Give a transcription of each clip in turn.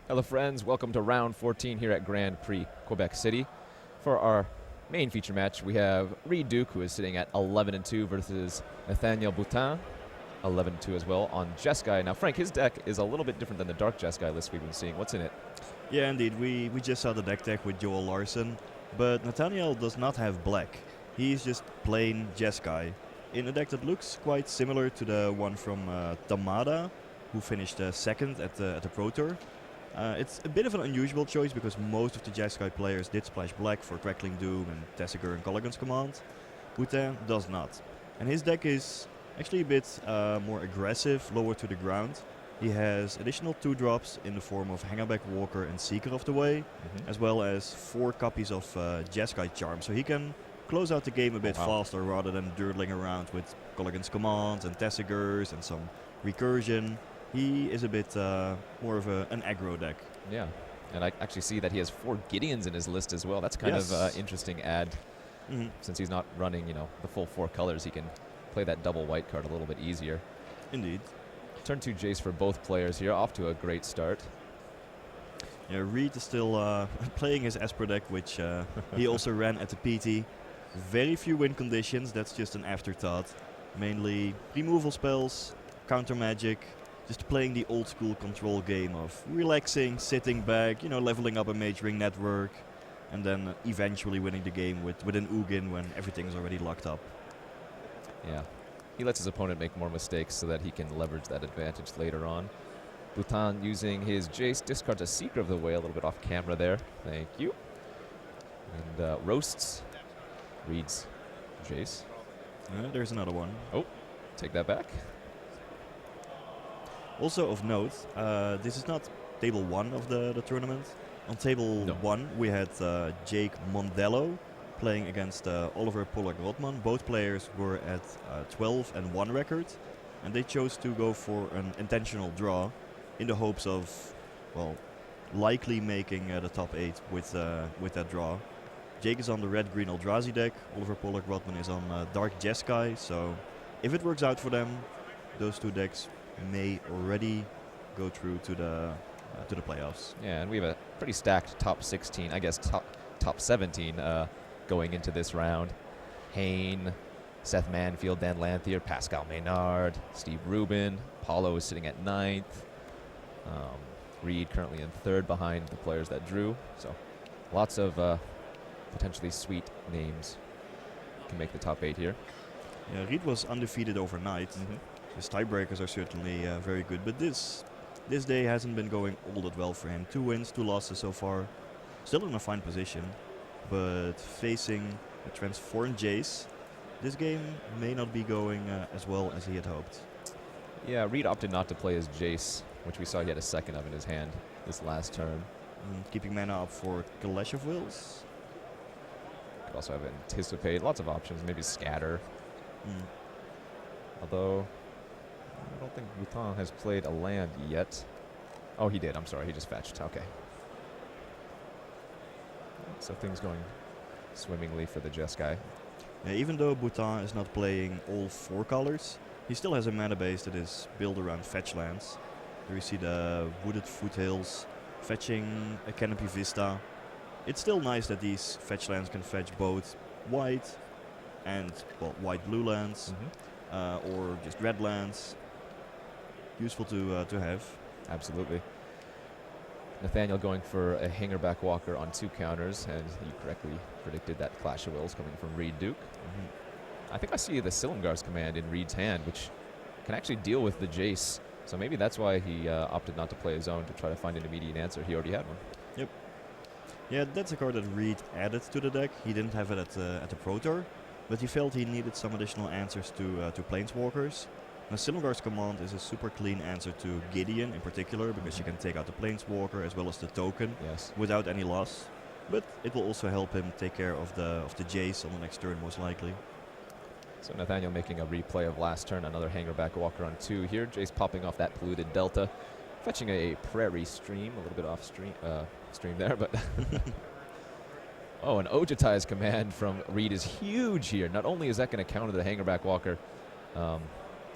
Hello friends, welcome to round 14 here at Grand Prix Quebec City. For our main feature match, we have Reed Duke, who is sitting at 11-2 versus Nathaniel Boutin, 11-2 as well on Jeskai. Now Frank, his deck is a little bit different than the Dark Jeskai list we've been seeing. What's in it? Yeah, indeed. We just saw the deck with Joel Larson, but Nathaniel does not have black. He's just plain Jeskai in a deck that looks quite similar to the one from Tamada, who finished second at the Pro Tour. It's a bit of an unusual choice because most of the Jeskai players did splash black for Crackling Doom and Tessiger and Colligan's Command. Boutin does not. And his deck is actually a bit more aggressive, lower to the ground. He has additional 2-drops in the form of Hangerback Walker and Seeker of the Way, as well as 4 copies of Jeskai Charm. So he can close out the game a bit faster rather than durdling around with Colligan's Commands and Tessigers and some recursion. He is a bit more of an aggro deck. Yeah, and I actually see that he has 4 Gideons in his list as well. That's kind of interesting add. Since he's not running, the full 4 colors, he can play that double white card a little bit easier. Indeed. Turn 2 Jace for both players here, off to a great start. Yeah, Reed is still playing his Esper deck, which he also ran at the PT. Very few win conditions, that's just an afterthought. Mainly removal spells, counter magic, just playing the old school control game of relaxing, sitting back, leveling up a Mage Ring network, and then eventually winning the game with an Ugin when everything is already locked up. Yeah, he lets his opponent make more mistakes so that he can leverage that advantage later on. Boutin using his Jace, discards a Seeker of the Way, a little bit off camera there. Thank you. And roasts Reed's Jace. There's another one. Oh, take that back. Also of note, this is not table 1 of the tournament. On table 1 we had Jake Mondello playing against Oliver Pollack-Rotman. Both players were at 12-1 record, and they chose to go for an intentional draw in the hopes of, well, likely making the top 8 with that draw. Jake is on the red-green Eldrazi deck, Oliver Pollack-Rotman is on Dark Jeskai, so if it works out for them, those 2 decks may already go through to the playoffs. Yeah, and we have a pretty stacked top 16, I guess top 17 going into this round. Hayne, Seth Manfield, Dan Lanthier, Pascal Maynard, Steve Rubin, Paulo is sitting at 9th. Reed currently in 3rd behind the players that drew. So lots of potentially sweet names can make the top 8 here. Yeah, Reed was undefeated overnight. His tiebreakers are certainly very good, but this day hasn't been going all that well for him. 2 wins, 2 losses so far. Still in a fine position, but facing a transformed Jace, this game may not be going as well as he had hoped. Yeah, Reed opted not to play his Jace, which we saw he had a second of in his hand this last turn. Keeping mana up for Clash of Wills. Could also have Anticipate, lots of options, maybe Scatter. Although, I don't think Boutin has played a land yet. Oh, he did. I'm sorry. He just fetched. Okay. So things going swimmingly for the Jeskai. Yeah, even though Boutin is not playing all 4 colors, he still has a mana base that is built around fetch lands. There you see the Wooded Foothills, fetching a Canopy Vista. It's still nice that these fetch lands can fetch both white and, well, white-blue lands, or just red lands. Useful to have. Absolutely. Nathaniel going for a Hangerback Walker on 2 counters, and you correctly predicted that Clash of Wills coming from Reed Duke. I think I see the Silumgar's command in Reed's hand, which can actually deal with the Jace. So maybe that's why he opted not to play his own, to try to find an immediate answer. He already had one. Yep. Yeah, that's a card that Reed added to the deck. He didn't have it at the Pro Tour, but he felt he needed some additional answers to Planeswalkers. Now, Silumgar's command is a super clean answer to Gideon in particular, because you can take out the Planeswalker as well as the token without any loss. But it will also help him take care of the Jace on the next turn, most likely. So Nathaniel making a replay of last turn, another Hangerback Walker on 2 here. Jace popping off that polluted Delta, fetching a Prairie Stream, a little bit off stream there, but oh, an Ojutai's command from Reed is huge here. Not only is that going to counter the Hangerback Walker,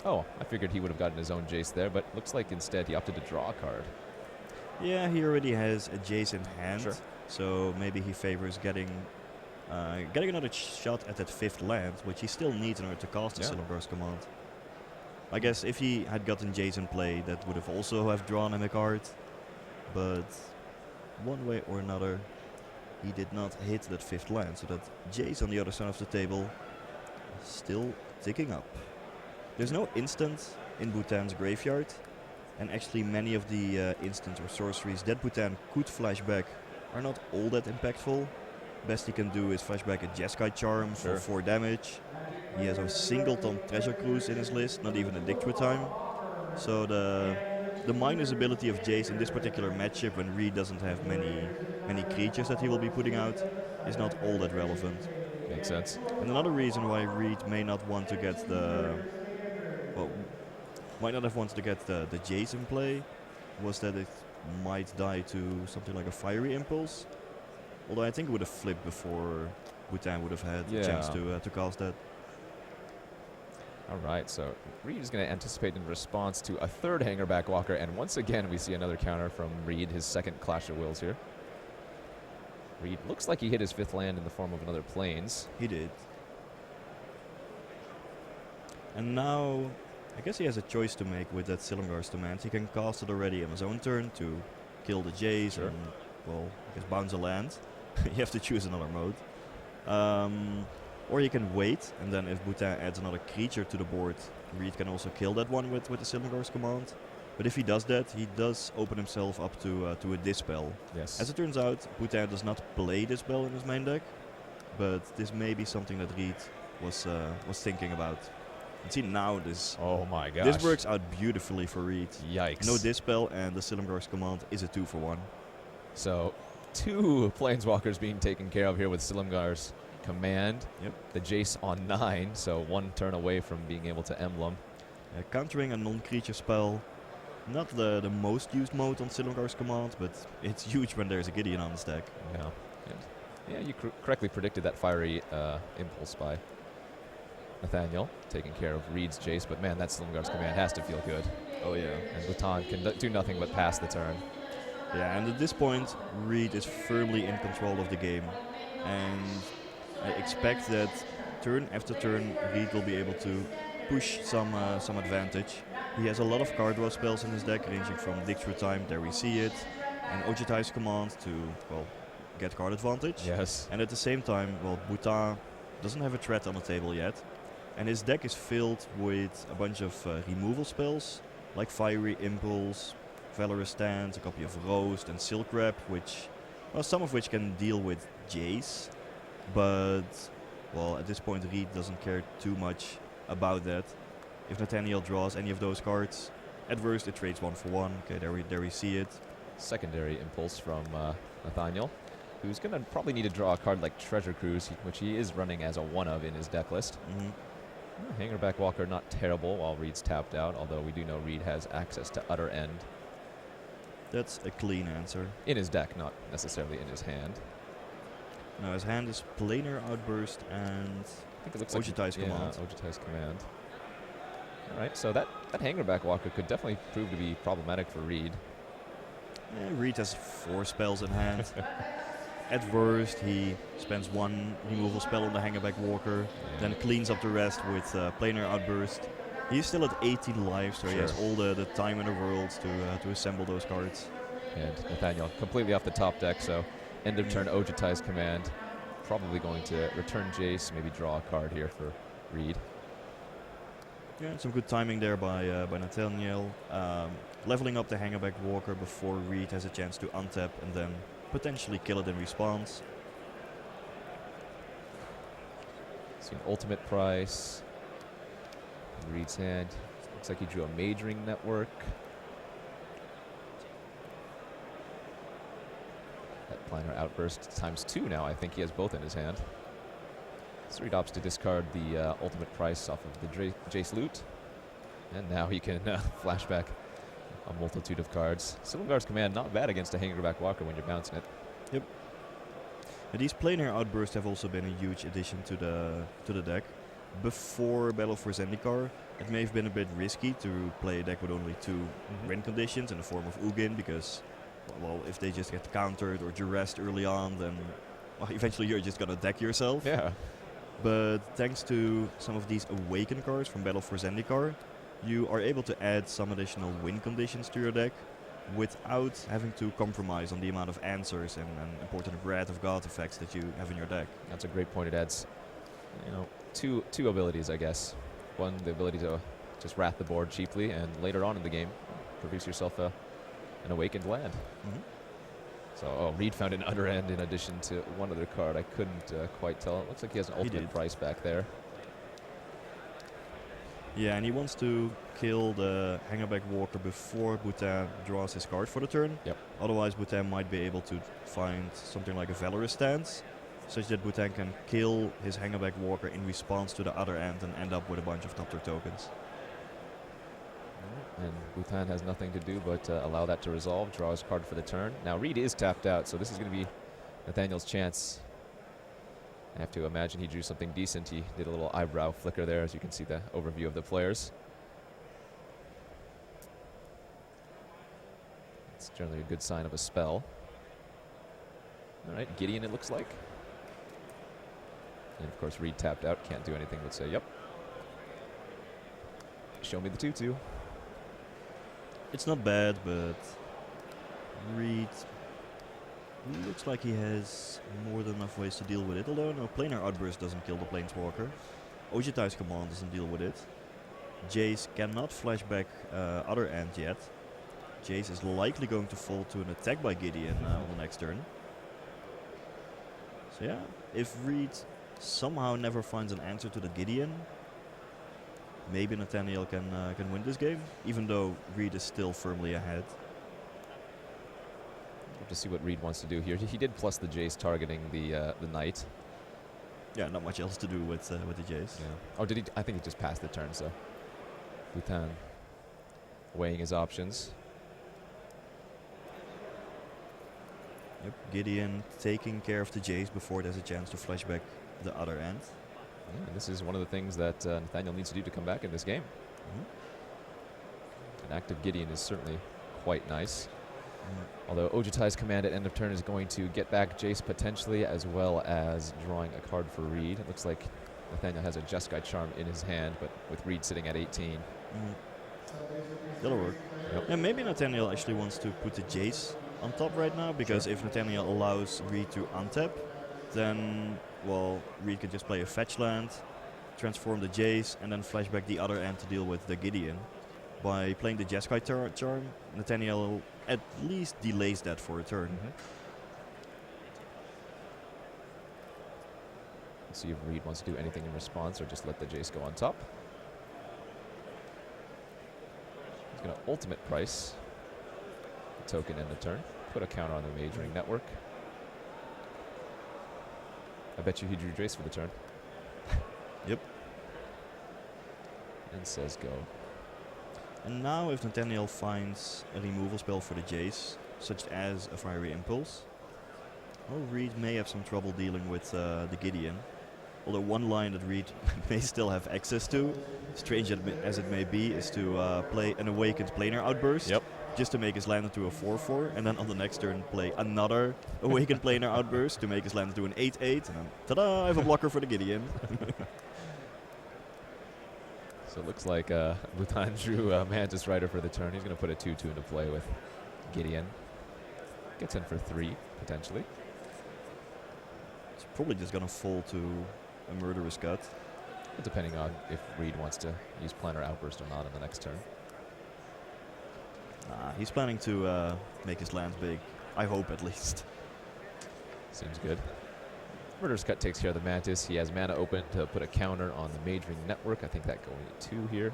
Oh, I figured he would have gotten his own Jace there, but looks like instead he opted to draw a card. Yeah, he already has a Jace in hand, Sure. so maybe he favors getting another shot at that 5th land, which he still needs in order to cast the Yeah. Silumgar's command. I guess if he had gotten Jace in play, that would have also have drawn him a card, but one way or another, he did not hit that 5th land, so that Jace on the other side of the table is still ticking up. There's no instant in Bhutan's graveyard, and actually many of the instants or sorceries that Bhutan could flash back are not all that impactful. Best he can do is flash back a Jeskai Charm for 4 damage. He has a singleton Treasure Cruise in his list, not even a Dictua Time. So the minus ability of Jace in this particular matchup, when Reed doesn't have many creatures that he will be putting out, is not all that relevant. Makes sense. And another reason why Reed may not want to get might not have wanted to get the Jace in play was that it might die to something like a Fiery Impulse. Although I think it would have flipped before Bhutan would have had a chance to cast that. All right, so Reed is going to anticipate in response to a 3rd Hangerback Walker, and once again we see another counter from Reed, his 2nd Clash of Wills here. Reed looks like he hit his 5th land in the form of another Plains. He did. And now, I guess he has a choice to make with that Silumgar's Demand. He can cast it already on his own turn to kill the Jace and, well, I guess bounce a land. You have to choose another mode. Or you can wait, and then if Bhutan adds another creature to the board, Reed can also kill that one with the Silumgar's Command. But if he does that, he does open himself up to a Dispel. Yes. As it turns out, Bhutan does not play Dispel in his main deck, but this may be something that Reed was thinking about. And see now this. Oh my gosh. This works out beautifully for Reed. Yikes. No Dispel, and the Silumgar's Command is a 2-for-1. So 2 Planeswalkers being taken care of here with Silumgar's Command. Yep. The Jace on 9, so 1 turn away from being able to emblem. Countering a non-creature spell. Not the most used mode on Silumgar's Command, but it's huge when there's a Gideon on the stack. Yeah. And yeah, you correctly predicted that Fiery Impulse by Nathaniel, taking care of Reed's Jace, but man, that Silumgar's Command has to feel good. Oh yeah. And Bhutan can do nothing but pass the turn. Yeah, and at this point, Reed is firmly in control of the game. And I expect that turn after turn, Reed will be able to push some advantage. He has a lot of card draw spells in his deck, ranging from Dig Through Time, there we see it, and Ojitai's Command to, well, get card advantage. Yes. And at the same time, well, Bhutan doesn't have a threat on the table yet. And his deck is filled with a bunch of removal spells, like Fiery Impulse, Valorous Stance, a copy of Roast, and Silk Wrap, which, well, some of which can deal with Jace. But, well, at this point, Reed doesn't care too much about that. If Nathaniel draws any of those cards, at worst it trades 1 for 1. Okay, there we see it. Secondary Impulse from Nathaniel, who's going to probably need to draw a card like Treasure Cruise, which he is running as a 1 of in his deck list. Hangerback Walker not terrible while Reed's tapped out, although we do know Reed has access to Utter End. That's a clean answer. In his deck, not necessarily in his hand. Now his hand is Planar Outburst and I think it looks Ojitai's like Command. Ojitai's Command. All right, so that Hangerback Walker could definitely prove to be problematic for Reed. Reed has 4 spells in hand. At worst, he spends 1 removal spell on the Hangerback Walker, then cleans up the rest with Planar Outburst. He's still at 18 lives, so he has all the time in the world to assemble those cards. And Nathaniel completely off the top deck, so end of turn Ojitai's Command. Probably going to return Jace, maybe draw a card here for Reed. Yeah, some good timing there by Nathaniel. Leveling up the Hangerback Walker before Reed has a chance to untap and then potentially kill it in response. See an ultimate price. In Reed's hand. Looks like he drew a Majoring Network. That Planar Outburst ×2 now. I think he has both in his hand. So Reed opts to discard the ultimate price off of the Jace loot. And now he can flashback a multitude of cards. Silumgar's Command, not bad against a Hangerback Walker when you're bouncing it. Yep. And these Planar Outbursts have also been a huge addition to the deck. Before Battle for Zendikar, it may have been a bit risky to play a deck with only 2 win conditions in the form of Ugin, because, well, if they just get countered or duressed early on, then well, eventually you're just gonna deck yourself. Yeah. But thanks to some of these Awaken cards from Battle for Zendikar, you are able to add some additional win conditions to your deck without having to compromise on the amount of answers and important Wrath of God effects that you have in your deck. That's a great point. It adds, you know, two abilities, I guess. One, the ability to just wrath the board cheaply, and later on in the game, produce yourself an Awakened land. Mhm. So, oh, Reed found an Utter End in addition to one other card. I couldn't quite tell. It looks like he has an ultimate did. price back there. Yeah, and he wants to kill the Hangerback Walker before Bhutan draws his card for the turn. Yep. Otherwise, Bhutan might be able to find something like a Valorous stance, such that Bhutan can kill his Hangerback Walker in response to the other end and end up with a bunch of top tier tokens. And Bhutan has nothing to do but allow that to resolve, draw his card for the turn. Now Reed is tapped out, so this is going to be Nathaniel's chance. I have to imagine he drew something decent. He did a little eyebrow flicker there, as you can see the overview of the players. It's generally a good sign of a spell. All right, Gideon it looks like. And of course Reed tapped out, can't do anything but say, yep. Show me the 2/2. It's not bad, but Reed looks like he has more than enough ways to deal with it. Although no, Planar Outburst doesn't kill the Planeswalker. Ojitai's Command doesn't deal with it. Jace cannot flashback Other End yet. Jace is likely going to fall to an attack by Gideon on the next turn. So yeah, if Reed somehow never finds an answer to the Gideon, maybe Nathaniel can win this game, even though Reed is still firmly ahead. We'll have to see what Reed wants to do here. He did plus the Jace targeting the Knight. Yeah, not much else to do with the Jace. Yeah. Oh, did he? I think he just passed the turn, so. Bhutan weighing his options. Yep, Gideon taking care of the Jace before there's a chance to flashback the Other End. Yeah, and this is one of the things that Nathaniel needs to do to come back in this game. An active Gideon is certainly quite nice. Although Ojitai's command at end of turn is going to get back Jace potentially, as well as drawing a card for Reed. It looks like Nathaniel has a Jeskai Charm in his hand, but with Reed sitting at 18. That'll work. Yep. Yeah, maybe Nathaniel actually wants to put the Jace on top right now, because if Nathaniel allows Reed to untap, then, well, Reed could just play a fetch land, transform the Jace, and then flashback the Other End to deal with the Gideon. By playing the Jeskai Charm, Nathaniel at least delays that for a turn. Let's see if Reed wants to do anything in response or just let the Jace go on top. He's going to ultimate price the token end of turn. Put a counter on the Majoring Network. I bet you he drew Jace for the turn. Yep. And says go. And now if Nathaniel finds a removal spell for the Jace, such as a Fiery Impulse, well, Reed may have some trouble dealing with the Gideon. Although one line that Reed may still have access to, strange as it may be, is to play an Awakened Planar Outburst. Yep. Just to make his land into a 4/4, and then on the next turn play another Awakened Planar Outburst to make his land into an 8/8, and then ta-da, I have a blocker for the Gideon. So it looks like Bhutan drew Mantis Rider for the turn. He's going to put a 2/2 into play with Gideon. Gets in for 3, potentially. It's probably just going to fall to a Murderous Cut. Depending on if Reed wants to use Planar Outburst or not on the next turn. He's planning to make his lands big. I hope, at least. Seems good. Murderous Cut takes care of the Mantis. He has mana open to put a counter on the Majoring Network. I think that going to 2 here.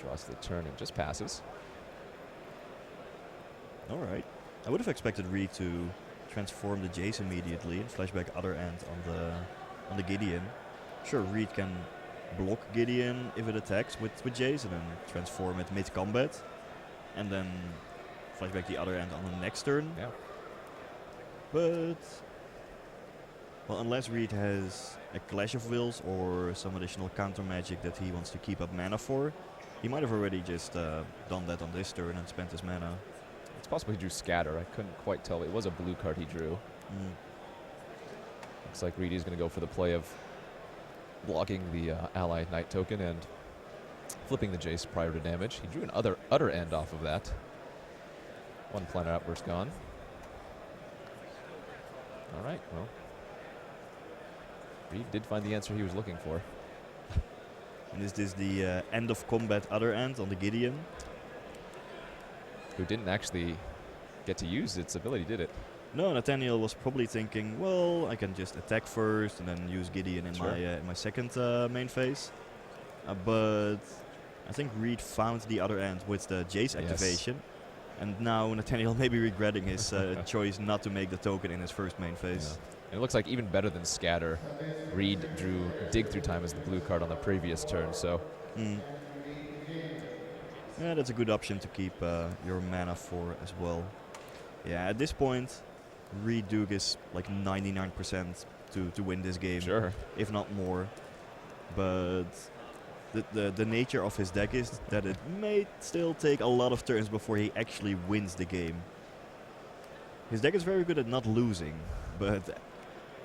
Draws the turn and just passes. All right. I would have expected Reed to transform the Jace immediately and flashback Other End on the Gideon. Sure, Reed can block Gideon if it attacks with Jace, and then transform it mid-combat, and then flashback the Other End on the next turn. Yeah. But, well, unless Reed has a Clash of Wills or some additional counter magic that he wants to keep up mana for, He might have already just done that on this turn and spent his mana. It's possible he drew Scatter. I couldn't quite tell. It was a blue card he drew. Mm. Looks like Reedy's going to go for the play of blocking the ally Knight token and flipping the Jace prior to damage. He drew an utter end off of that. One planar outburst gone. All right, well. Reed did find the answer he was looking for. And is this the end of combat other end on the Gideon? Who didn't actually get to use its ability, did it? No, Nathaniel was probably thinking, well, I can just attack first and then use Gideon in Sure. my second main phase. But I think Reed found the other end with the Jace activation. And now Nathaniel may be regretting his choice not to make the token in his first main phase. Yeah. And it looks like even better than Scatter, Reed drew Dig Through Time as the blue card on the previous turn, so... Yeah, that's a good option to keep your mana for as well. Yeah, at this point, Reed Duke is like 99% to win this game, Sure. if not more. But the nature of his deck is that it may still take a lot of turns before he actually wins the game. His deck is very good at not losing, but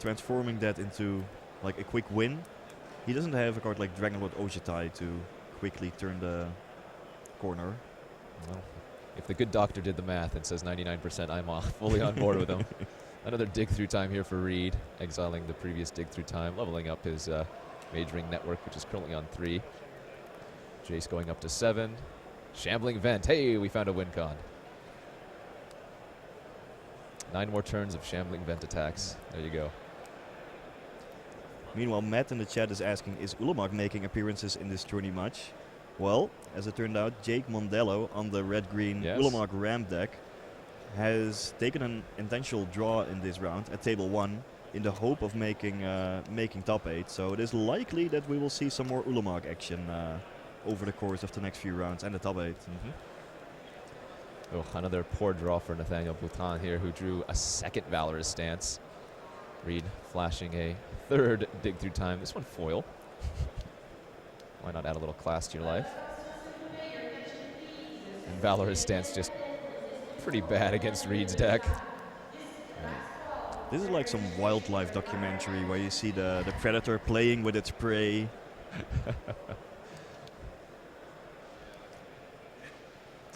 transforming that into like a quick win, he doesn't have a card like Dragonlord Ojitai to quickly turn the corner. Well, if the good doctor did the math and says 99%, I'm fully on board with him. Another Dig Through Time here for Reed, exiling the previous Dig Through Time, leveling up his Mage Ring network, which is currently on 3. Jace going up to 7. Shambling Vent. Hey, we found a win con. 9 more turns of Shambling Vent attacks. There you go. Meanwhile, Matt in the chat is asking, is Ulamog making appearances in this tourney much? Well, as it turned out, Jake Mondello on the red-green Ulamog Ram deck has taken an intentional draw in this round at table 1 in the hope of making top 8. So it is likely that we will see some more Ulamog action over the course of the next few rounds and the top 8. Oh, another poor draw for Nathaniel Bhutan here, who drew a second Valorous Stance. Reed flashing a third Dig Through Time. This one foil. Why not add a little class to your life? And Valorous Stance just pretty bad against Reed's deck. This is like some wildlife documentary where you see the predator playing with its prey.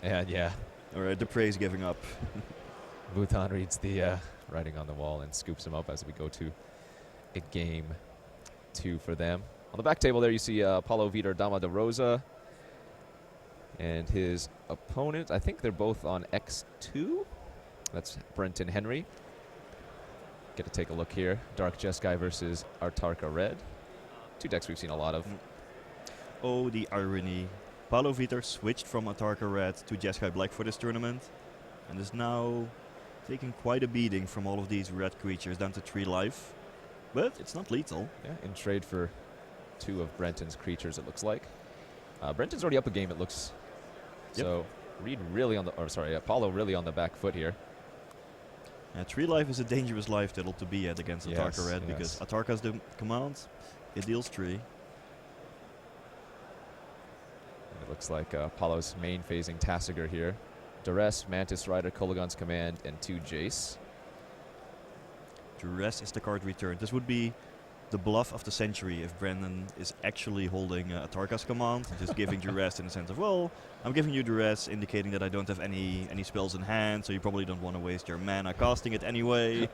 And yeah. Alright, the prey is giving up. Bhutan reads the writing on the wall and scoops him up as we go to a game 2 for them. On the back table there you see Paulo Vitor Dama de Rosa and his opponent. I think they're both on X2. That's Brenton Henry. Get to take a look here. Dark Jeskai versus Artarka Red. 2 decks we've seen a lot of. Oh, the irony. Paulo Vitor switched from Artarka Red to Jeskai Black for this tournament and is now taking quite a beating from all of these red creatures, down to 3 life. But it's not lethal. Yeah, in trade for 2 of Brenton's creatures, it looks like. Brenton's already up a game, it looks. Yep. So Reed really on the, or sorry, Paulo really on the back foot here. 3 life is a dangerous life total to be at against Artarka Red because Atarka's the command, it deals 3. And it looks like Paulo's main phasing Tasigur here. Duress, Mantis Rider, Kolagon's Command, and 2 Jace. Duress is the card returned. This would be the bluff of the century if Brandon is actually holding Atarka's command, just giving Duress in the sense of, well, I'm giving you Duress, indicating that I don't have any spells in hand, so you probably don't want to waste your mana casting it anyway.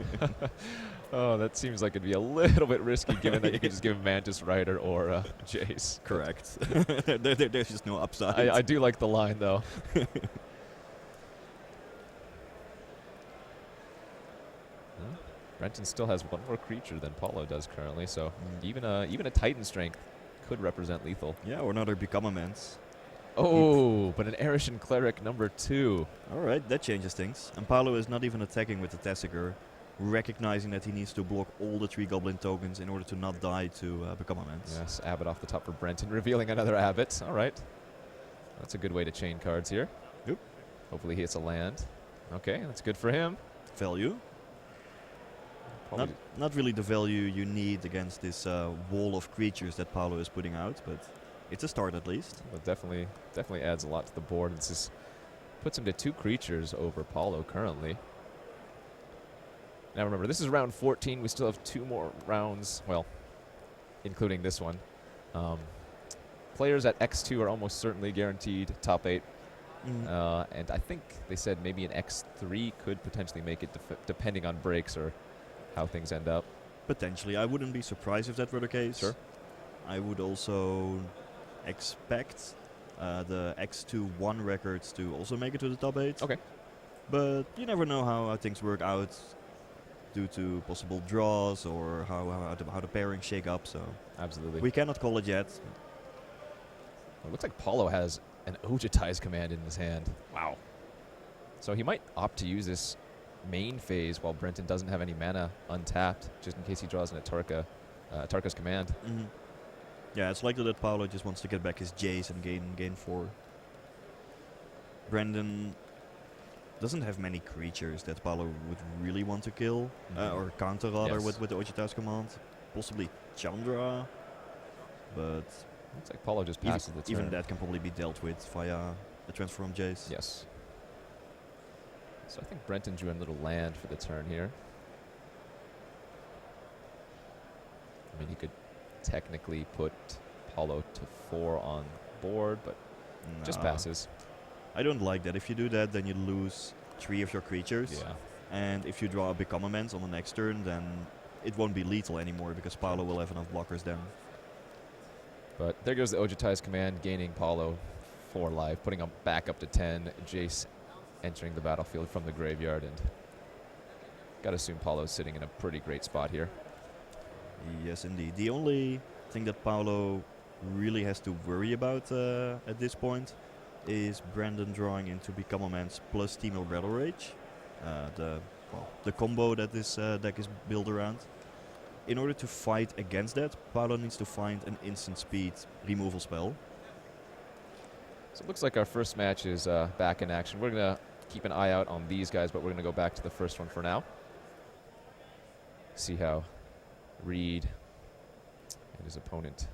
Oh, that seems like it'd be a little bit risky given that you could just give Mantis Rider or Jace. Correct. There's just no upside. I do like the line, though. Brenton still has 1 more creature than Paulo does currently, so even a Titan Strength could represent lethal. Yeah, or another Become Immense. Oh, but an Erishan Cleric number 2. Alright, that changes things. And Paulo is not even attacking with the Tasigur, recognizing that he needs to block all the 3 Goblin tokens in order to not die to Become Immense. Yes, Abbott off the top for Brenton, revealing another Abbott. All right. That's a good way to chain cards here. Yep. Hopefully he hits a land. Okay, that's good for him. Value. Not really the value you need against this wall of creatures that Paulo is putting out, but It's a start at least. But definitely adds a lot to the board. This is puts him to 2 creatures over Paulo currently. Now remember, this is round 14. We still have 2 more rounds, well, including this one. Players at X2 are almost certainly guaranteed top 8. And I think they said maybe an X3 could potentially make it depending on breaks or how things end up. Potentially. I wouldn't be surprised if that were the case. Sure. I would also expect the X2-1 records to also make it to the top 8. Okay. But you never know how things work out due to possible draws or how the pairings shake up. So Absolutely. we cannot call it yet. It looks like Paulo has an Ojutai's command in his hand. Wow. So he might opt to use this main phase while Brenton doesn't have any mana untapped, just in case he draws an Atarka's command. Yeah, it's likely that Paulo just wants to get back his Jace and gain 4. Brandon doesn't have many creatures that Paulo would really want to kill, or counter rather, Yes. with the Ojutai's command. Possibly Chandra, but Looks like Paulo just passes the turn. even that can probably be dealt with via a transform Jace. Yes. So I think Brenton drew a little land for the turn here. I mean, he could technically put Paulo to 4 on board, but just Nah. passes. I don't like that. If you do that, then you lose 3 of your creatures. Yeah. And if you draw a Become Immense on the next turn, then it won't be lethal anymore because Paulo will have enough blockers then. But there goes the Ojutai's command, gaining Paulo 4 life, putting him back up to 10. Jace entering the battlefield from the graveyard, and gotta assume Paulo's sitting in a pretty great spot here. Yes, indeed. The only thing that Paulo really has to worry about at this point is Brandon drawing into Become Immense plus Teemo Battle Rage, the combo that this deck is built around. In order to fight against that, Paulo needs to find an instant speed removal spell. So it looks like our first match is back in action. We're going to keep an eye out on these guys, but we're going to go back to the first one for now. See how Reed and his opponent,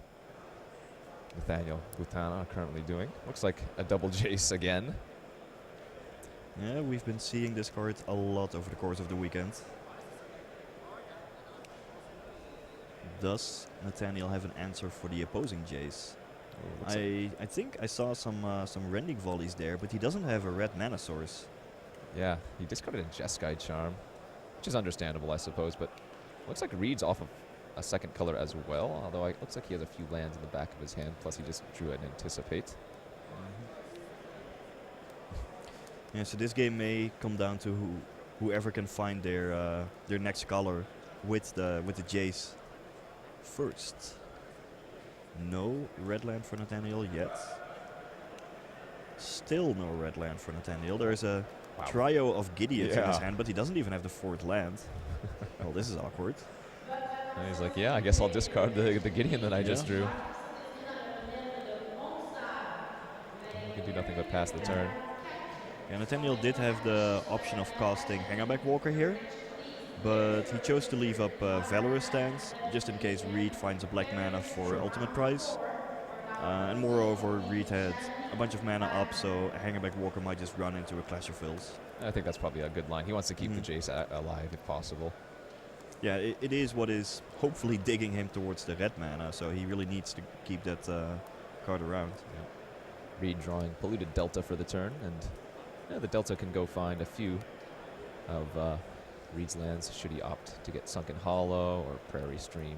Nathaniel Gutana, are currently doing. Looks like a double Jace again. Yeah, we've been seeing this card a lot over the course of the weekend. Does Nathaniel have an answer for the opposing Jace? I think I saw some Rending Volleys there, but he doesn't have a red mana source. Yeah, he discarded a Jeskai Charm, which is understandable, I suppose, but looks like Reed's off of a second color as well, although it looks like he has a few lands in the back of his hand, plus he just drew an Anticipate. Yeah, so this game may come down to whoever can find their next color with the Jace first. No red land for Nathaniel yet. Still no red land for Nathaniel. There's a trio of Gideons in his hand, but he doesn't even have the 4th land. Well, this is awkward. And he's like, yeah, I guess I'll discard the Gideon that I just drew. He can do nothing but pass the turn. Yeah, Nathaniel did have the option of casting Hangerback Walker here, but he chose to leave up Valorous Stance, just in case Reed finds a black mana for ultimate price. And moreover, Reed had a bunch of mana up, so a Hangerback Walker might just run into a Clash of Wills. I think that's probably a good line. He wants to keep the Jace alive if possible. Yeah, it is what is hopefully digging him towards the red mana, so he really needs to keep that card around. Yeah. Reed drawing Polluted Delta for the turn, and the Delta can go find a few of Reed's lands should he opt to get Sunken Hollow or Prairie Stream,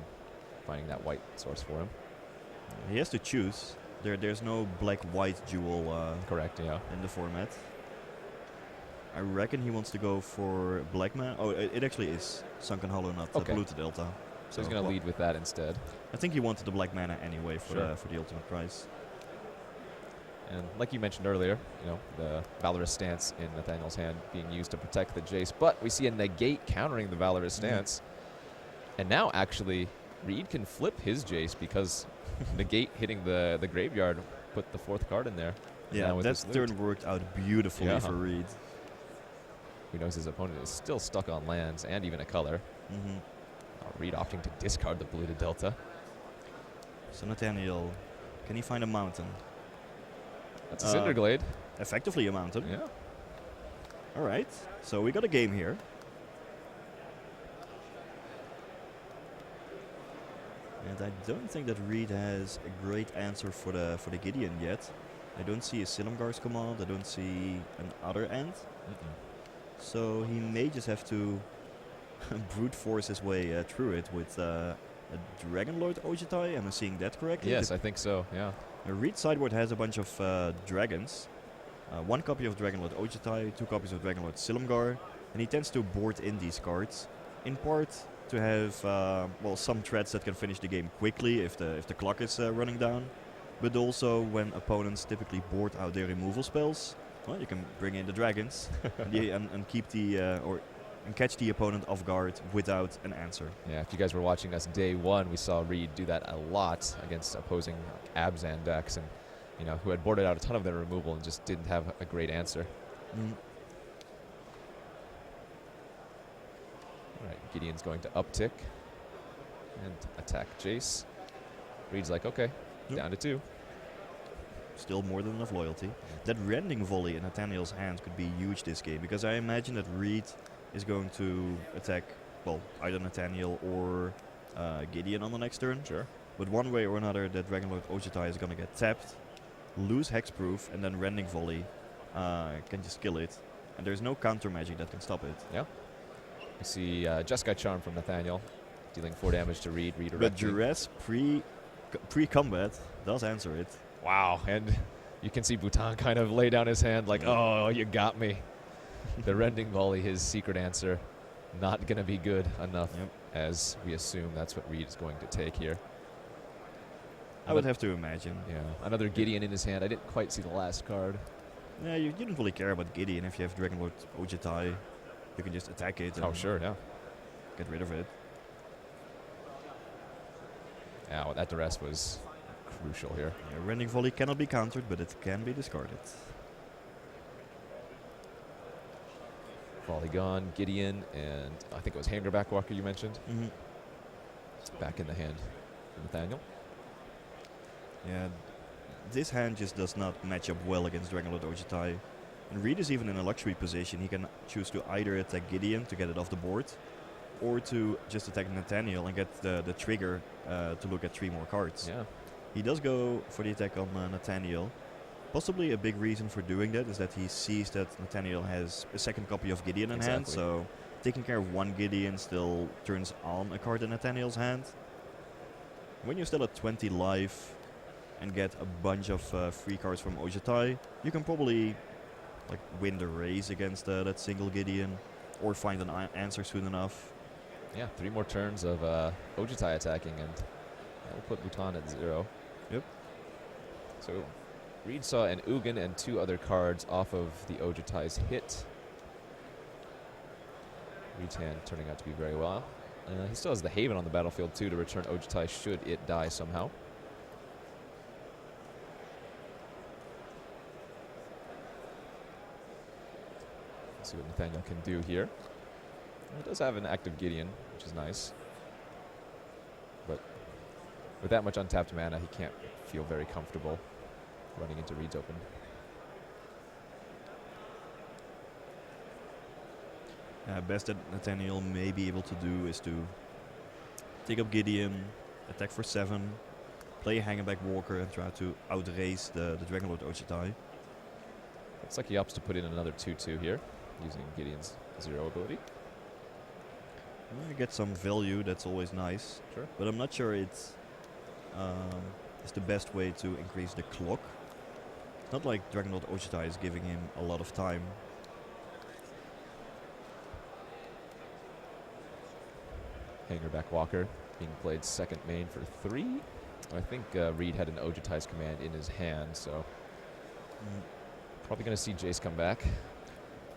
finding that white source for him. He has to choose. There's no black-white duel Correct, yeah. in the format. I reckon he wants to go for black mana. Oh, it actually is Sunken Hollow, not Polluted Delta. So he's going to lead with that instead. I think he wanted the black mana anyway for the ultimate price. And like you mentioned earlier, the Valorous Stance in Nathaniel's hand being used to protect the Jace, but we see a negate countering the Valorous Stance. And now actually Reed can flip his Jace because negate hitting the graveyard put the 4th card in there. Yeah, that turn worked out beautifully for Reed. Who knows his opponent is still stuck on lands and even a color. Reed opting to discard the Polluted Delta. So Nathaniel Can he find a mountain? That's a Cinder Glade. Effectively a mountain. Yeah. All right. So we got a game here. And I don't think that Reed has a great answer for the Gideon yet. I don't see a Silumgar's command. I don't see an other end. So he may just have to brute force his way through it with a Dragon Lord Ojitai. Am I seeing that correctly? Yes, I think so. Yeah. Reed sideboard has a bunch of dragons. One copy of Dragon Lord Ojitai, 2 copies of Dragon Lord Silumgar, and he tends to board in these cards, in part to have well, some threats that can finish the game quickly if the clock is running down, but also when opponents typically board out their removal spells, well, you can bring in the dragons and keep and catch the opponent off guard without an answer. Yeah, if you guys were watching us day one, we saw Reed do that a lot against opposing Abzan decks, and who had boarded out a ton of their removal and just didn't have a great answer. All right, Gideon's going to uptick and attack Jace. Reed's like, okay, down to 2. Still more than enough loyalty. That Rending Volley in Nathaniel's hands could be huge this game, because I imagine that Reed is going to attack, well, either Nathaniel or Gideon on the next turn. Sure. But one way or another, that Dragon Lord Ojitai is going to get tapped, lose Hexproof, and then Rending Volley can just kill it. And there's no counter magic that can stop it. Yeah. We see Jeskai Charm from Nathaniel, dealing 4 damage to Reed, redirecting. But Duress pre-combat does answer it. Wow, and you can see Bhutan kind of lay down his hand like, oh, you got me. The Rending Volley, his secret answer, not going to be good enough, as we assume that's what Reed is going to take here. I would have to imagine. Yeah, another Gideon in his hand. I didn't quite see the last card. Yeah, you didn't really care about Gideon. If you have Dragon Lord Ojitai, you can just attack it. Oh, sure, yeah. Get rid of it. Yeah, well, that duress was crucial here. Yeah, Rending Volley cannot be countered, but it can be discarded. Volley gone, Gideon, and I think it was Hanger Backwalker you mentioned. It's back in the hand for Nathaniel. Yeah, this hand just does not match up well against Dragon Lord Ojitai. And Reed is even in a luxury position. He can choose to either attack Gideon to get it off the board, or to just attack Nathaniel and get the trigger to look at 3 more cards. Yeah. He does go for the attack on Nathaniel. Possibly a big reason for doing that is that he sees that Nathaniel has a second copy of Gideon in hand, so taking care of 1 Gideon still turns on a card in Nathaniel's hand. When you're still at 20 life and get a bunch of free cards from Ojitai, you can probably win the race against that single Gideon, or find an answer soon enough. Yeah, 3 more turns of Ojitai attacking, and that will put Bhutan at 0. Yep. So Reed saw an Ugin and 2 other cards off of the Ojitai's hit. Reed's hand turning out to be very well. He still has the Haven on the battlefield too to return Ojitai should it die somehow. Let's see what Nathaniel can do here. He does have an active Gideon, which is nice. But with that much untapped mana, he can't feel very comfortable running into Reed's open. Best that Nathaniel may be able to do is to take up Gideon, attack for 7, play a Hangback Walker, and try to outrace the Dragon Lord Ojitai. Looks like he opts to put in another 2/2 here, using Gideon's 0 ability. Get some value, that's always nice. Sure. But I'm not sure it's the best way to increase the clock. It's not like Dragon Lord Ojitai is giving him a lot of time. Hangerback Walker being played second main for 3. I think Reed had an Ojitai's command in his hand, so probably going to see Jace come back.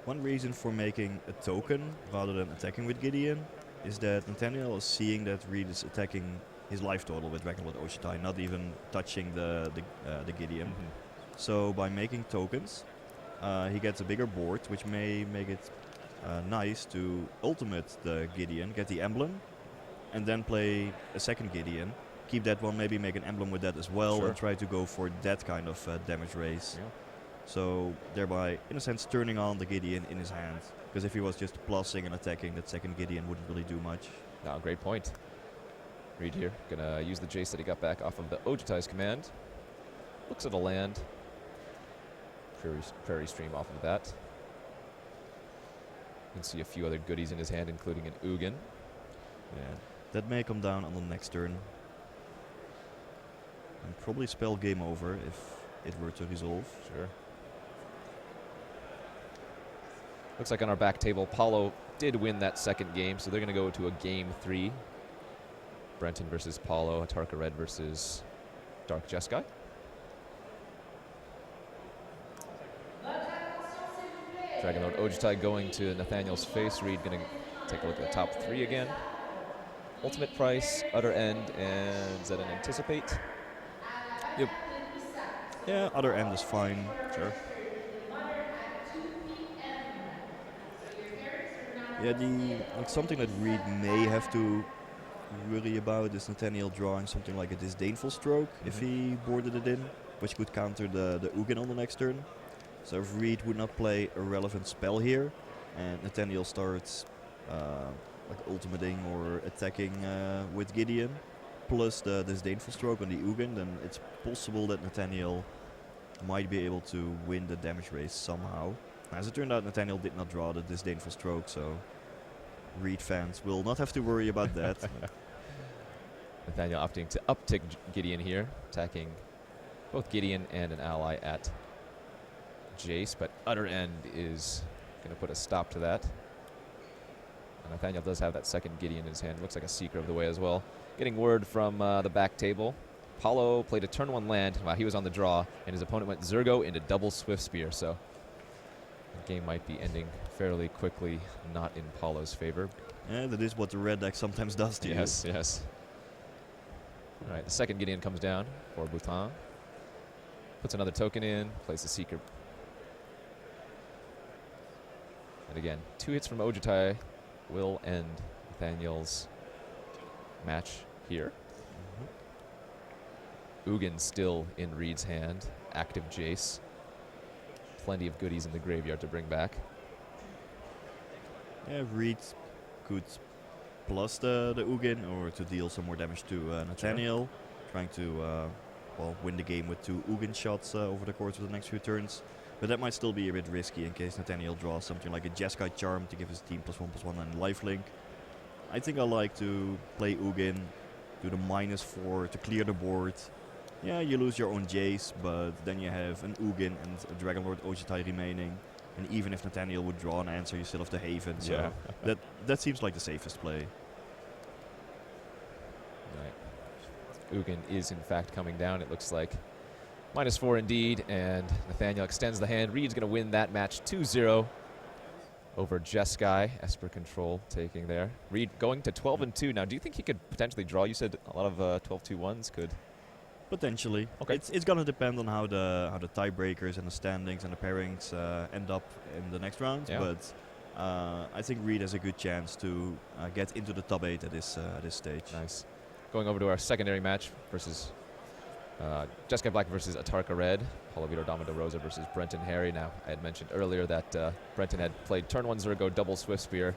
One reason for making a token rather than attacking with Gideon is that Nathaniel is seeing that Reed is attacking his life total with Dragon Lord Ojitai, not even touching the Gideon. So by making tokens, he gets a bigger board, which may make it nice to ultimate the Gideon, get the emblem, and then play a second Gideon, keep that one, maybe make an emblem with that as well, Sure. and try to go for that kind of damage raise. Yeah. So thereby, in a sense, turning on the Gideon in his hand. Because if he was just plussing and attacking, that second Gideon wouldn't really do much. No, great point. Reed here, gonna use the Jace that he got back off of the Ojutai's command. Looks at a land. Prairie Stream off of that. You can see a few other goodies in his hand, including an Ugin. Yeah, that may come down on the next turn. And probably spell game over if it were to resolve. Sure. Looks like on our back table, Paulo did win that second game, so they're going to go to a game 3. Brenton versus Paulo, Atarka Red versus Dark Jeskai. Dragonlord Ojutai going to Nathaniel's face. Reed going to take a look at the top 3 again. Ultimate Price, Utter End, and is that an Anticipate? Yep. Yeah, other end is fine. Sure. Yeah, something that Reed may have to worry about is Nathaniel drawing something like a Disdainful Stroke if he boarded it in, which could counter the Ugin on the next turn. So if Reed would not play a relevant spell here, and Nathaniel starts like ultimating or attacking with Gideon, plus the Disdainful Stroke on the Ugin, then it's possible that Nathaniel might be able to win the damage race somehow. As it turned out, Nathaniel did not draw the Disdainful Stroke, so Reed fans will not have to worry about that. Nathaniel opting to uptick Gideon here, attacking both Gideon and an ally at Jace, but Utter End is going to put a stop to that. And Nathaniel does have that second Gideon in his hand. Looks like a Seeker of the Way as well. Getting word from the back table. Paulo played a turn 1 land while he was on the draw, and his opponent went Zergo into double Swift Spear, so the game might be ending fairly quickly, not in Paulo's favor. Yeah, that is what the red deck sometimes does to you. Yes, yes. All right, the second Gideon comes down for Bhutan. Puts another token in, plays the Seeker. And again, 2 hits from Ojutai will end Nathaniel's match here. Ugin still in Reed's hand, active Jace. Plenty of goodies in the graveyard to bring back. Yeah, Reed could plus the Ugin or to deal some more damage to Nathaniel, trying to win the game with 2 Ugin shots over the course of the next few turns. But that might still be a bit risky in case Nathaniel draws something like a Jeskai Charm to give his team +1/+1 and lifelink. I think I like to play Ugin, do the -4 to clear the board. Yeah, you lose your own Jace, but then you have an Ugin and a Dragonlord Ojutai remaining. And even if Nathaniel would draw an answer, you still have the Haven. So Yeah. that seems like the safest play. Right. Ugin is in fact coming down, it looks like. -4 indeed, and Nathaniel extends the hand. Reed's going to win that match 2-0 over Jeskai. Esper Control taking there. Reed going to 12-2. Now, do you think he could potentially draw? You said a lot of 12-2-1s could. Potentially. Okay. It's gonna depend on how the tiebreakers and the standings and the pairings end up in the next round. Yeah. But I think Reed has a good chance to get into the top 8 at this stage. Nice. Going over to our secondary match versus Jeskai Black versus Atarka Red. Paulo Vitor Dama de Rosa versus Brenton Harry. Now, I had mentioned earlier that Brenton had played turn 1 Zergo, double Swift Spear.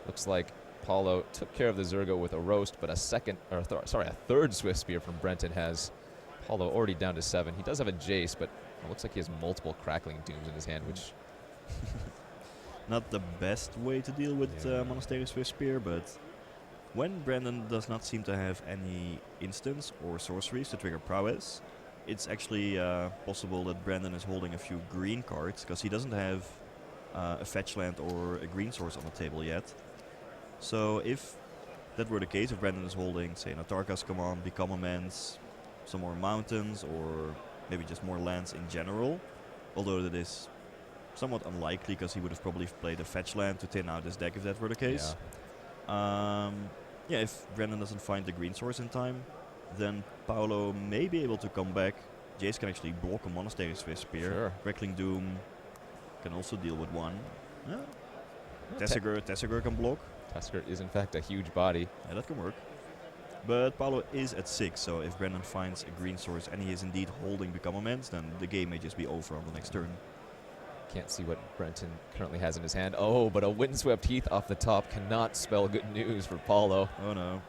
Looks like Paulo took care of the Zergo with a roast, but a third Swift Spear from Brenton has Paulo already down to 7. He does have a Jace, but it looks like he has multiple Crackling Dooms in his hand, which... Not the best way to deal with Monastery Swift Spear, but when Brandon does not seem to have any instants or sorceries to trigger prowess, it's actually possible that Brandon is holding a few green cards, because he doesn't have a fetch land or a green source on the table yet. So if that were the case, if Brandon is holding, say, an Atarka's Command, Become Amends, some more mountains, or maybe just more lands in general, although that is somewhat unlikely because he would have probably played a fetch land to thin out his deck if that were the case. Yeah, if Brandon doesn't find the green source in time, then Paulo may be able to come back. Jace can actually block a Monastery Swift Spear. Sure. Crackling Doom can also deal with 1. Yeah. Tessiger can block. Tusker is in fact a huge body. Yeah, that can work. But Paolo is at 6, so if Brendan finds a green source and he is indeed holding Become Immense, then the game may just be over on the next turn. Can't see what Brenton currently has in his hand. Oh, but a Windswept Heath off the top cannot spell good news for Paulo. Oh no.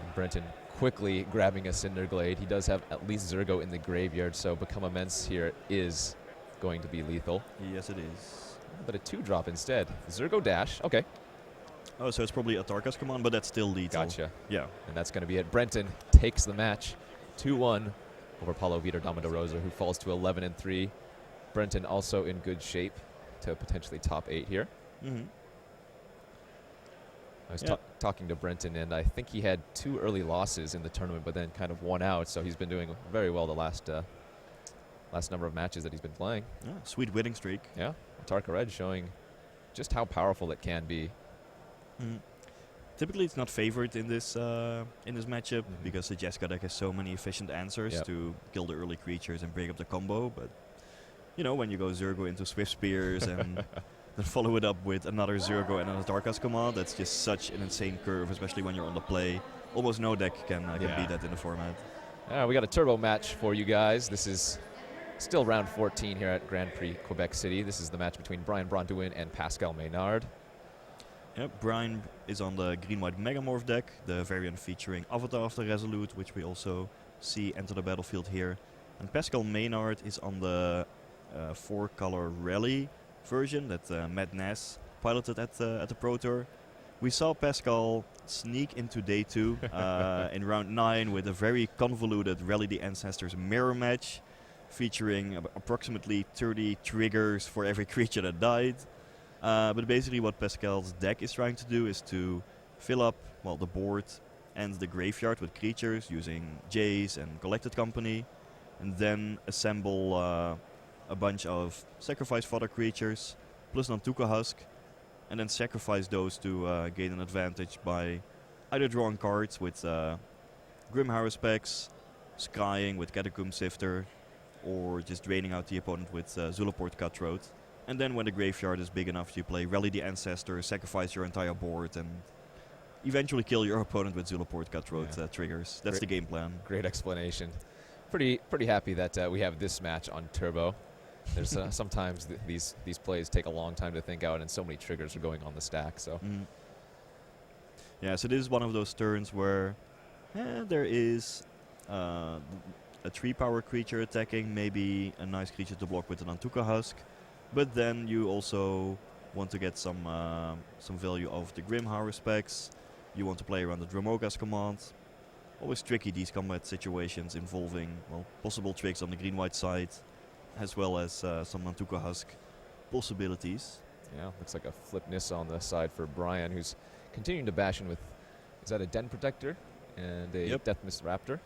And Brenton quickly grabbing a Cinderglade. He does have at least Zergo in the graveyard, so Become Immense here is going to be lethal. Yes, it is. But a 2-drop instead. Zergo Dash, okay. Oh, so it's probably a Tarkas command, but that's still lethal. Gotcha. Yeah. And that's going to be it. Brenton takes the match 2-1 over Paulo Vitor Rosa, who falls to 11-3. Brenton also in good shape to potentially top 8 here. Mm-hmm. I was talking to Brenton, and I think he had 2 early losses in the tournament, but then kind of won out. So he's been doing very well the last number of matches that he's been playing. Yeah, sweet winning streak. Yeah, Tarka Red showing just how powerful it can be. Mm. Typically, it's not favored in this matchup because the Jessica deck has so many efficient answers to kill the early creatures and break up the combo. But you know, when you go Zergo into Swift Spears and then follow it up with another Zergo and another Tarkas command, that's just such an insane curve, especially when you're on the play. Almost no deck can beat that in the format. We got a turbo match for you guys. This is still round 14 here at Grand Prix Quebec City. This is the match between Brian Bronduin and Pascal Maynard. Yep, Brian is on the green-white Megamorph deck, the variant featuring Avatar of the Resolute, which we also see enter the battlefield here. And Pascal Maynard is on the 4-color Rally version that Matt Ness piloted at the Pro Tour. We saw Pascal sneak into day 2 in round 9 with a very convoluted Rally the Ancestors mirror match, featuring approximately 30 triggers for every creature that died. But basically what Pascal's deck is trying to do is to fill up the board and the graveyard with creatures using Jace and Collected Company, and then assemble a bunch of sacrifice fodder creatures plus Nantuko Husk, and then sacrifice those to gain an advantage by either drawing cards with Grim Haruspex, scrying with Catacomb Sifter, or just draining out the opponent with Zulaport Cutthroat. And then when the graveyard is big enough, you play Rally the Ancestor, sacrifice your entire board, and eventually kill your opponent with Zulaport Cutthroat triggers. That's the game plan. Great explanation. Pretty happy that we have this match on Turbo. There's sometimes these plays take a long time to think out, and so many triggers are going on the stack. So yeah, so this is one of those turns where there is a 3-power creature attacking, maybe a nice creature to block with an Nantuko Husk. But then you also want to get some value of the Grim Haruspex. You want to play around the Dromoka's command. Always tricky, these combat situations involving possible tricks on the green-white side, as well as some Nantuko Husk possibilities. Yeah, looks like a Flip Nissa on the side for Brian, who's continuing to bash in with, is that a Den Protector and a Death Mist Raptor?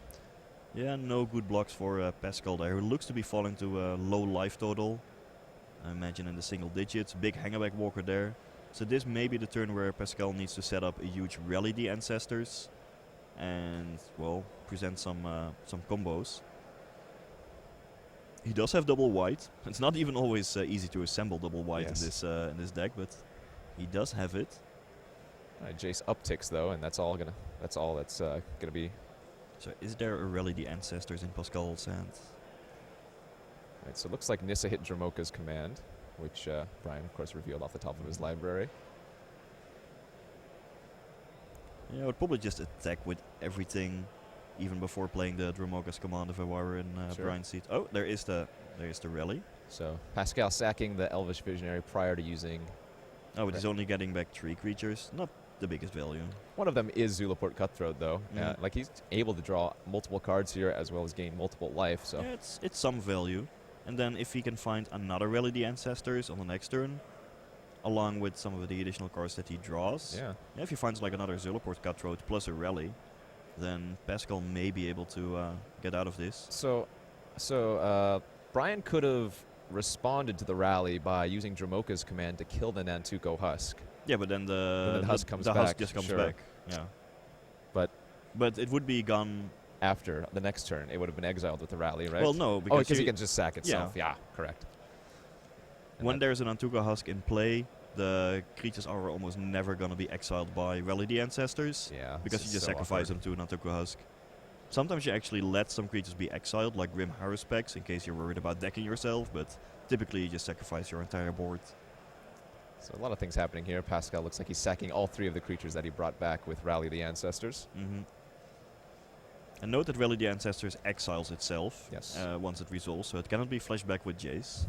Yeah, no good blocks for Pascal there, who looks to be falling to a low life total. I imagine in the single digits. Big Hangerback Walker there. So this may be the turn where Pascal needs to set up a huge Rally the Ancestors and, present some combos. He does have double white. It's not even always easy to assemble double white in this deck, but he does have it. Jace upticks though, and that's all that's gonna be. So is there a Rally the Ancestors in Pascal's hand? Right, so it looks like Nissa hit Dromoka's command, which Brian, of course, revealed off the top of his library. Yeah, I would probably just attack with everything, even before playing the Dromoka's command if I were in Brian's seat. Oh, there is the Rally. So Pascal sacking the Elvish Visionary prior to using. Oh, but he's only getting back 3 creatures. Not the biggest value. One of them is Zulaport Cutthroat, though. Like he's able to draw multiple cards here as well as gain multiple life. So yeah, it's some value. And then if he can find another Rally the Ancestors on the next turn, along with some of the additional cards that he draws. Yeah, if he finds like another Zulaport Cutthroat plus a Rally, then Pascal may be able to get out of this. So Brian could have responded to the Rally by using Dromoka's command to kill the Nantuko Husk. Yeah, but then the Husk comes the back. Husk just comes back. Yeah. But it would be gone after the next turn. It would have been exiled with the Rally, right? Well, no, because he can just sack itself. Yeah, correct. When there's an Nantuko Husk in play, the creatures are almost never going to be exiled by Rally the Ancestors. Yeah. Because you just sacrifice them to an Antuku Husk. Sometimes you actually let some creatures be exiled, like Grim Haruspex, in case you're worried about decking yourself, but typically you just sacrifice your entire board. So a lot of things happening here. Pascal looks like he's sacking all 3 of the creatures that he brought back with Rally the Ancestors. And note that Rally the Ancestors exiles itself once it resolves, so it cannot be flashed back with Jace.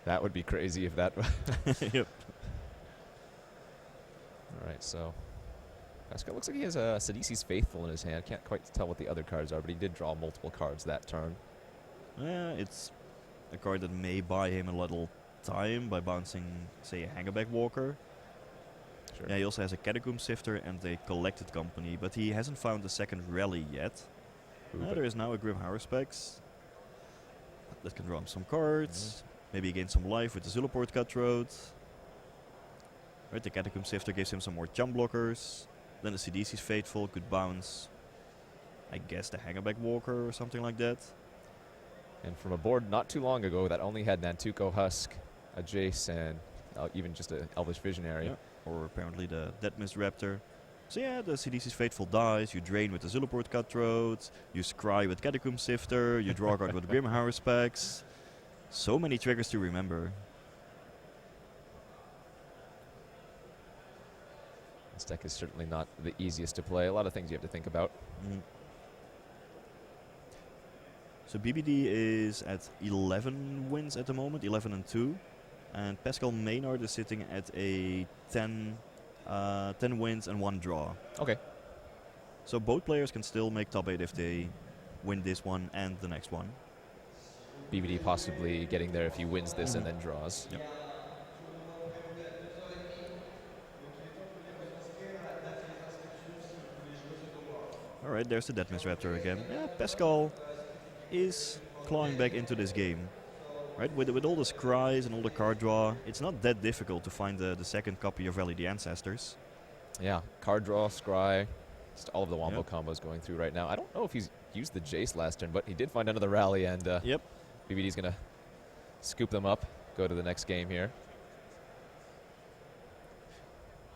That would be crazy if that... Yep. Alright, so... Pascal looks like he has a Sidisi's Faithful in his hand. Can't quite tell what the other cards are, but he did draw multiple cards that turn. Yeah, it's a card that may buy him a little time by bouncing, say, a Hangerback Walker. Sure. Yeah, he also has a Catacomb Sifter and a Collected Company, but he hasn't found the second Rally yet. There is now a Grim Haruspex that can draw him some cards. Maybe gain some life with the Zulaport Cutthroat. Right, the Catacomb Sifter gives him some more jump blockers. Then the CDC's Faithful could bounce, I guess, the Hangerback Walker or something like that. And from a board not too long ago that only had Nantuko Husk, a Jace, and even just an Elvish Visionary. Yeah. Or apparently the Deadmist Raptor. So yeah, the CDC's Faithful dies, you drain with the Zulaport Cutthroat, you scry with Catacomb Sifter, you draw a card with Grim Haruspex. So many triggers to remember. This deck is certainly not the easiest to play. A lot of things you have to think about. So BBD is at 11 wins at the moment, 11-2. And Pascal Maynard is sitting at a 10 wins and 1 draw. Okay. So both players can still make top 8 if they win this one and the next one. BBD possibly getting there if he wins this and then draws. Yep. Alright, there's the Deadmist Raptor again. Yeah, Pascal is clawing back into this game. Right, with all the scries and all the card draw, it's not that difficult to find the second copy of Rally the Ancestors. Yeah, card draw, scry, just all of the wombo combos going through right now. I don't know if he's used the Jace last turn, but he did find another Rally, and BBD's going to scoop them up, go to the next game here.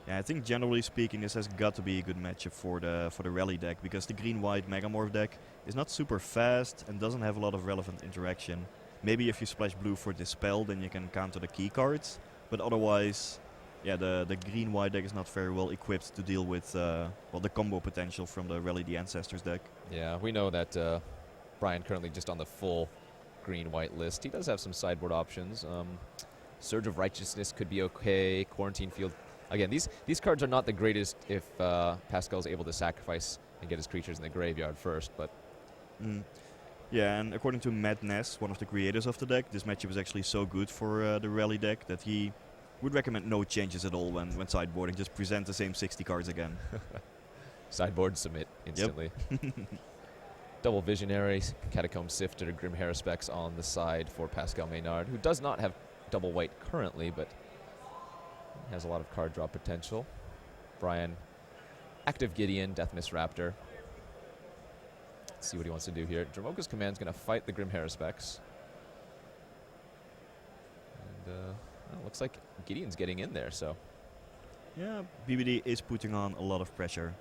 Yeah, I think generally speaking this has got to be a good matchup for the Rally deck, because the green-white Megamorph deck is not super fast and doesn't have a lot of relevant interaction. Maybe if you splash blue for Dispel, then you can counter the key cards. But otherwise, yeah, the green-white deck is not very well equipped to deal with the combo potential from the Rally the Ancestors deck. Yeah, we know that Brian currently just on the full green-white list. He does have some sideboard options. Surge of Righteousness could be okay. Quarantine Field. Again, these cards are not the greatest if Pascal's able to sacrifice and get his creatures in the graveyard first, but... Yeah, and according to Matt Ness, one of the creators of the deck, this matchup is actually so good for the Rally deck that he would recommend no changes at all when sideboarding. Just present the same 60 cards again. Sideboard, submit instantly. Yep. Double Visionary, Catacomb Sifter, Grim Haruspex on the side for Pascal Maynard, who does not have double white currently, but has a lot of card draw potential. Brian, active Gideon, Deathmist Raptor. Let's see what he wants to do here. Dromoka's Command's going to fight the Grim Haruspex. And well, looks like Gideon's getting in there, so. Yeah, BBD is putting on a lot of pressure.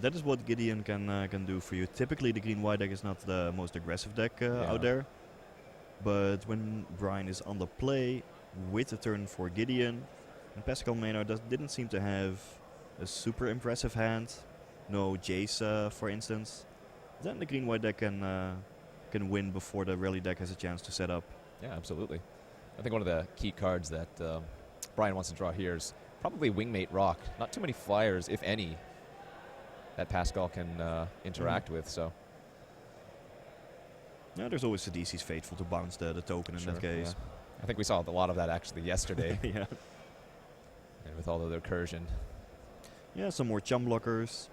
That is what Gideon can do for you. Typically the green-white deck is not the most aggressive deck out there. But when Brian is on the play with a turn for Gideon, and Pascal Maynard didn't seem to have a super impressive hand. No Jace, for instance. Then the green-white deck can win before the Rally deck has a chance to set up. Yeah, absolutely. I think one of the key cards that Brian wants to draw here is probably Wingmate Rock. Not too many flyers, if any, that Pascal can interact with. So. Yeah, there's always the DC's Faithful to bounce the token in that case. Yeah. I think we saw a lot of that actually yesterday. Yeah. And with all of the recursion. Yeah, some more chum blockers.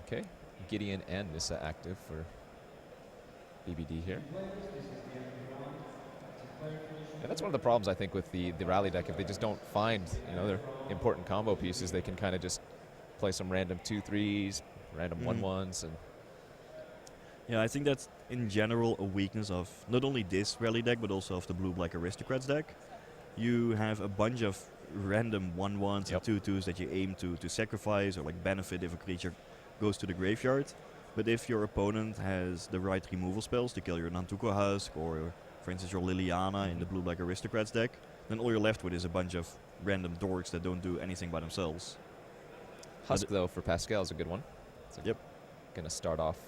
Okay, Gideon and Nissa active for BBD here. And that's one of the problems I think with the Rally deck. If they just don't find their important combo pieces, they can kind of just play some random 2/3s, random 1/1s, and yeah, I think that in general a weakness of not only this rally deck, but also of the blue-black aristocrats deck. You have a bunch of random 1/1s Yep. and 2/2s that you aim to sacrifice or like benefit if a creature goes to the graveyard. But if your opponent has the right removal spells to kill your Nantuko Husk or, for instance, your Liliana in the blue-black aristocrats deck, then all you're left with is a bunch of random dorks that don't do anything by themselves. Husk, though, for Pascal is a good one. Yep. Going to start off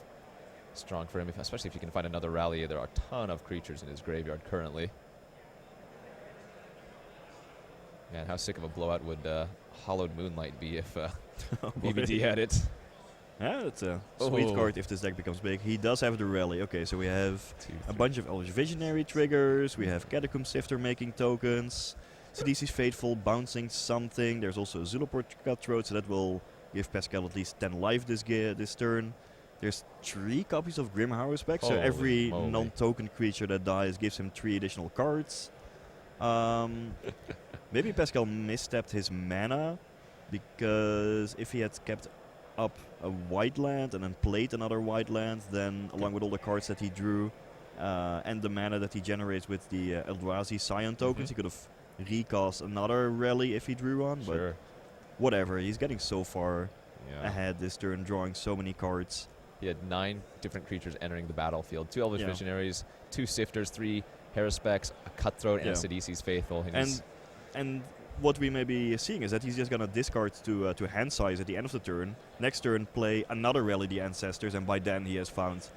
strong for him, especially if you can find another rally. There are a ton of creatures in his graveyard currently. Man, how sick of a blowout would Hollowed Moonlight be if BBD had it? Yeah, it's a sweet Oh. card if this deck becomes big. He does have the rally. Okay, so we have 2, a 3. bunch of Elvish Visionary triggers. We have Catacomb Sifter making tokens. Sidisi's Fateful bouncing something. There's also a Zulaport Cutthroat, so that will give Pascal at least 10 life this turn. There's 3 copies of Grim Harrowspec, so Holy every moly. non-token creature that dies gives him 3 additional cards. Maybe Pascal misstepped his mana, because if he had kept up a white land and then played another white land, then along with all the cards that he drew and the mana that he generates with the Eldrazi Scion tokens, he could have recast another rally if he drew one, but Sure. whatever. He's getting so far Yeah. ahead this turn, drawing so many cards. He had 9 different creatures entering the battlefield. 2 Elvish Yeah. Visionaries, 2 Sifters, 3 Harrowspecs, a Cutthroat, and Yeah. a Sidisi's Faithful. And what we may be seeing is that he's just gonna discard to hand size at the end of the turn. Next turn, play another Rally the Ancestors, and by then he has found